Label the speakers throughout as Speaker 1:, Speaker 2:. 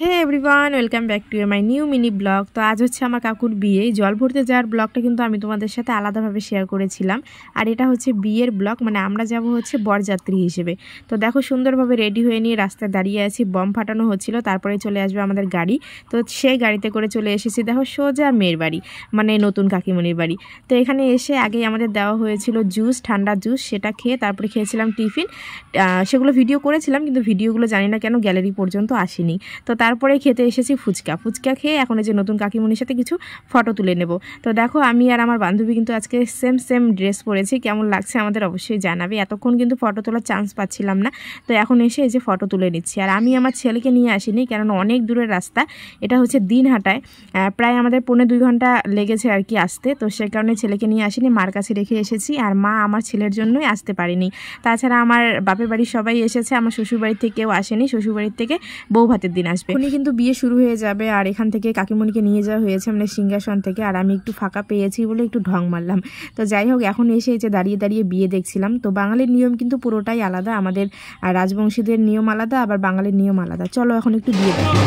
Speaker 1: Hey everyone, welcome back to my new mini blog. তো আজ হচ্ছে আমার কাকুর বিয়ে। জল ভরতে যাওয়ার ব্লগটা কিন্তু আমি তোমাদের সাথে আলাদাভাবে শেয়ার করেছিলাম। আর এটা হচ্ছে বিয়ের ব্লগ, মানে আমরা যাব হচ্ছে বরযাত্রী হিসেবে। তো দেখো সুন্দরভাবে রেডি হয়ে নিয়ে রাস্তায় দাঁড়িয়ে আছি, বম ফাটানো হচ্ছিল, তারপরে চলে আসবে আমাদের গাড়ি। তো সেই গাড়িতে করে চলে এসেছি দেখো সোজা মেয়ের বাড়ি, মানে নতুন কাকিমণির বাড়ি। তো এখানে এসে আগেই আমাদের দেওয়া হয়েছিল জুস, ঠান্ডা জুস, সেটা খেয়ে তারপরে খেয়েছিলাম টিফিন। সেগুলো ভিডিও করেছিলাম কিন্তু ভিডিওগুলো জানি না কেন গ্যালারি পর্যন্ত আসেনি। তো তারপরে খেতে এসেছি ফুচকা খেয়ে এখন এই যে নতুন কাকিমণির সাথে কিছু ফটো তুলে নেব। তো দেখো আমি আর আমার বান্ধবী কিন্তু আজকে সেম ড্রেস পরেছি, কেমন লাগছে আমাদের অবশ্যই জানাবে। এতক্ষণ কিন্তু ফটো তোলার চান্স পাচ্ছিলাম না, তো এখন এসে এই যে ফটো তুলে নিচ্ছি। আর আমি আমার ছেলেকে নিয়ে আসিনি, কারণ অনেক দূরের রাস্তা, এটা হচ্ছে দিনহাটায়, প্রায় আমাদের 1.5-2 ঘন্টা লেগেছে আর কি আসতে। তো সে কারণে ছেলেকে নিয়ে আসিনি, মার কাছে রেখে এসেছি। আর মা আমার ছেলের জন্যই আসতে পারেনি। তাছাড়া আমার বাপের বাড়ির সবাই এসেছে, আমার শ্বশুরবাড়ির থেকেও আসেনি, শ্বশুরবাড়ির থেকে বউ ভাতের দিন আসবে। উনি কিন্তু বিয়ে শুরু হয়ে যাবে। আর এখান থেকে কাকিমণিকে নিয়ে যাওয়া হয়েছে মানে সিংহাসন থেকে, আর আমি একটু ফাঁকা পেয়েছি বলে একটু ঢং মারলাম। তো যাই হোক, এখন এসে যে দাঁড়িয়ে বিয়ে দেখছিলাম। তো বাঙালির নিয়ম কিন্তু পুরোটাই আলাদা, আমাদের রাজবংশীদের নিয়ম আলাদা, আবার বাঙালির নিয়ম আলাদা। চলো এখন একটু বিয়ে দেখি।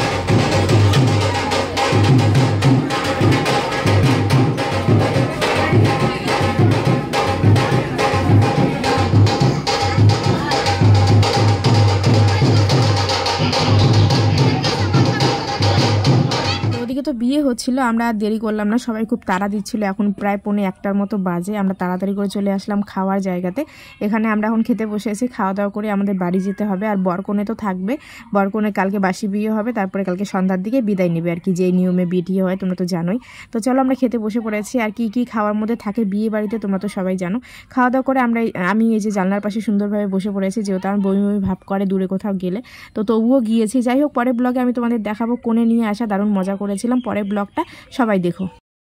Speaker 1: তো বিয়ে হচ্ছিল, আমরা আর দেরি করলাম না, সবাই খুব তাড়া দিচ্ছিল। এখন প্রায় 1:45 মতো বাজে, আমরা তাড়াতাড়ি করে চলে আসলাম খাওয়ার জায়গাতে। এখানে আমরা এখন খেতে বসেছি, খাওয়া দাওয়া করে আমাদের বাড়ি যেতে হবে। আর বরকনে তো থাকবে, বরকনে কালকে বাসি বিয়ে হবে, তারপরে কালকে সন্ধ্যার দিকে বিদায় নেবে আর কি, যেই নিয়মে বিয়ে হয় তোমরা তো জানোই। তো চলো আমরা খেতে বসে পড়েছি। আর কি খাওয়ার মধ্যে থাকে বিয়ে বাড়িতে তোমরা তো সবাই জানো। খাওয়া দাওয়া করে আমি এই যে জানলার পাশে সুন্দরভাবে বসে পড়েছি, যেহেতু আমার বমি ভাব করে দূরে কোথাও গেলে, তো তবুও গিয়েছি। যাই হোক, পরের ব্লগে আমি তোমাদের দেখাবো কোণে নিয়ে আসা, দারুণ মজা করেছিলাম। পরের ব্লগটা সবাই দেখো।